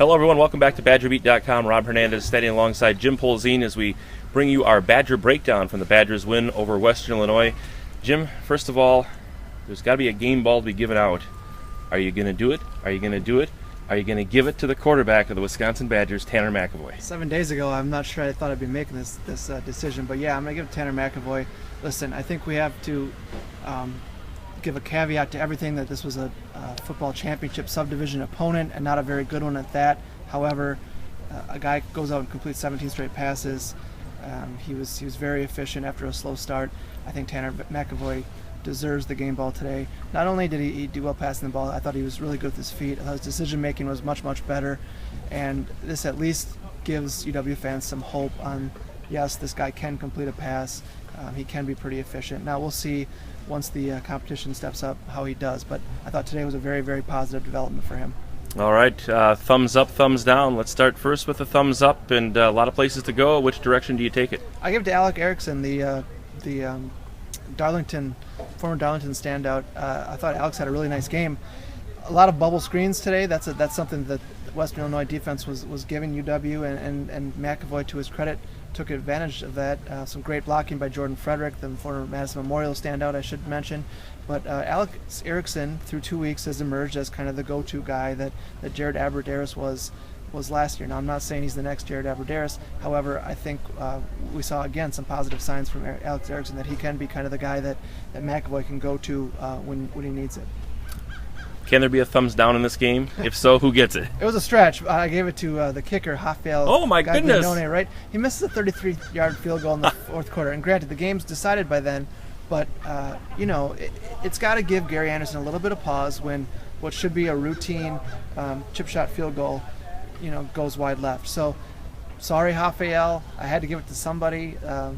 Hello, everyone. Welcome back to badgerbeat.com. Rob Hernandez standing alongside Jim Polzin as we bring you our Badger breakdown from the Badgers' win over Western Illinois. Jim, first of all, there's got to be a game ball to be given out. Are you going to do it? Are you going to do it? Are you going to give it to the quarterback of the Wisconsin Badgers, Tanner McAvoy? 7 days ago, I'm not sure I thought I'd be making this decision, but yeah, I'm going to give it to Tanner McAvoy. Listen, I think we have to give a caveat to everything that this was a football championship subdivision opponent and not a very good one at that. However, a guy goes out and completes 17 straight passes. He was very efficient after a slow start. I think Tanner McAvoy deserves the game ball today. Not only did he do well passing the ball, I thought he was really good with his feet. I thought his decision making was much, much better. And this at least gives UW fans some hope on, yes, this guy can complete a pass. He can be pretty efficient. Now we'll see once the competition steps up how he does. But I thought today was a very, very positive development for him. All right, thumbs up, thumbs down. Let's start first with a thumbs up, and a lot of places to go. Which direction do you take it? I give it to Alec Erickson, the Darlington, former Darlington standout. I thought Alex had a really nice game. A lot of bubble screens today. That's something that the Western Illinois defense was giving UW, and McAvoy, to his credit, took advantage of that. Some great blocking by Jordan Frederick, the former Madison Memorial standout, I should mention. But Alex Erickson, through 2 weeks, has emerged as kind of the go-to guy that Jared Aberderis was last year. Now, I'm not saying he's the next Jared Aberderis. However, I think we saw, again, some positive signs from Alex Erickson that he can be kind of the guy that McAvoy can go to when he needs it. Can there be a thumbs down in this game? If so, who gets it? It was a stretch. I gave it to the kicker, Rafael. Oh, my goodness. Right? He misses a 33-yard field goal in the fourth quarter. And granted, the game's decided by then. But, it's got to give Gary Anderson a little bit of pause when what should be a routine chip shot field goal, goes wide left. So, sorry, Rafael. I had to give it to somebody. I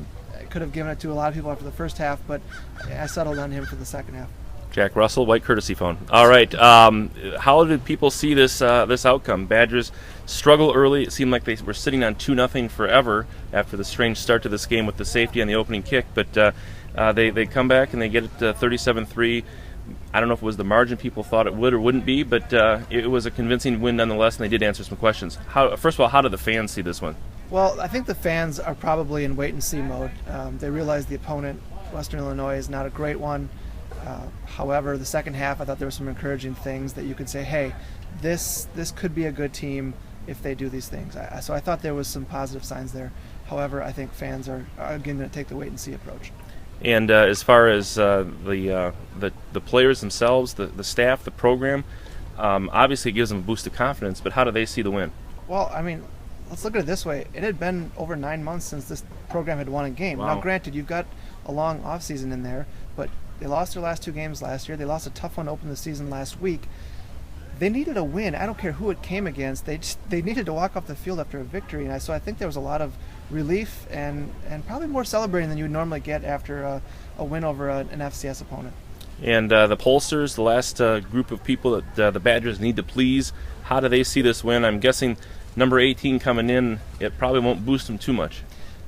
could have given it to a lot of people after the first half, but I settled on him for the second half. Jack Russell, white courtesy phone. All right. How did people see this outcome? Badgers struggle early. It seemed like they were sitting on 2-0 forever after the strange start to this game with the safety on the opening kick. But they come back and they get it 37-3. I don't know if it was the margin people thought it would or wouldn't be, but it was a convincing win nonetheless, and they did answer some questions. First of all, how did the fans see this one? Well, I think the fans are probably in wait-and-see mode. They realize the opponent, Western Illinois, is not a great one. However, the second half, I thought there were some encouraging things that you could say, hey, this could be a good team if they do these things. So I thought there was some positive signs there. However, I think fans are again going to take the wait-and-see approach. And as far as the players themselves, the staff, the program, obviously it gives them a boost of confidence, but how do they see the win? Well, I mean, let's look at it this way. It had been over 9 months since this program had won a game. Wow. Now, granted, you've got a long offseason in there, but they lost their last 2 games last year. They lost a tough one to open the season last week. They needed a win. I don't care who it came against. They needed to walk off the field after a victory. And so I think there was a lot of relief and probably more celebrating than you would normally get after a win over an FCS opponent. And the pollsters, the last group of people that the Badgers need to please, how do they see this win? I'm guessing number 18 coming in, it probably won't boost them too much.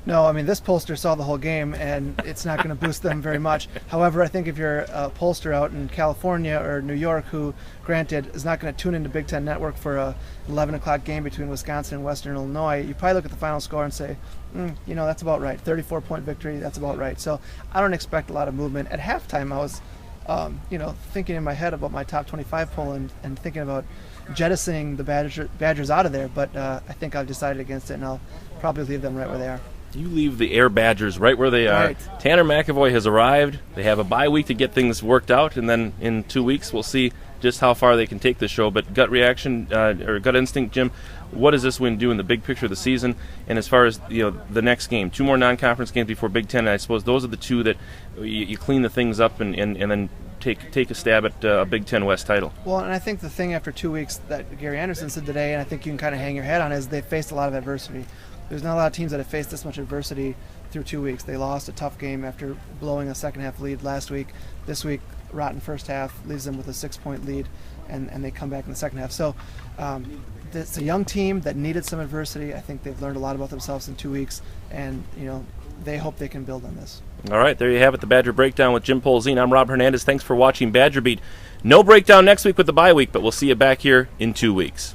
No, I mean, this pollster saw the whole game, and it's not going to boost them very much. However, I think if you're a pollster out in California or New York who, granted, is not going to tune into Big Ten Network for a 11 o'clock game between Wisconsin and Western Illinois, you probably look at the final score and say, that's about right. 34-point victory, that's about right. So I don't expect a lot of movement. At halftime, I was, thinking in my head about my top 25 poll and thinking about jettisoning the Badgers out of there, but I think I've decided against it, and I'll probably leave them right where they are. You leave the Air Badgers right where they are. Right. Tanner McAvoy has arrived. They have a bye week to get things worked out, and then in 2 weeks we'll see just how far they can take the show. But gut reaction or gut instinct, Jim, what does this win do in the big picture of the season? And as far as the next game, 2 more non-conference games before Big Ten, and I suppose those are the 2 that you clean the things up and then take a stab at a Big Ten West title. Well, and I think the thing after 2 weeks that Gary Anderson said today, and I think you can kind of hang your head on, is they faced a lot of adversity. There's not a lot of teams that have faced this much adversity through 2 weeks. They lost a tough game after blowing a second-half lead last week. This week, rotten first half, leaves them with a 6-point lead, and they come back in the second half. So it's a young team that needed some adversity. I think they've learned a lot about themselves in 2 weeks, and they hope they can build on this. All right, there you have it, the Badger Breakdown with Jim Polzin. I'm Rob Hernandez. Thanks for watching Badger Beat. No breakdown next week with the bye week, but we'll see you back here in 2 weeks.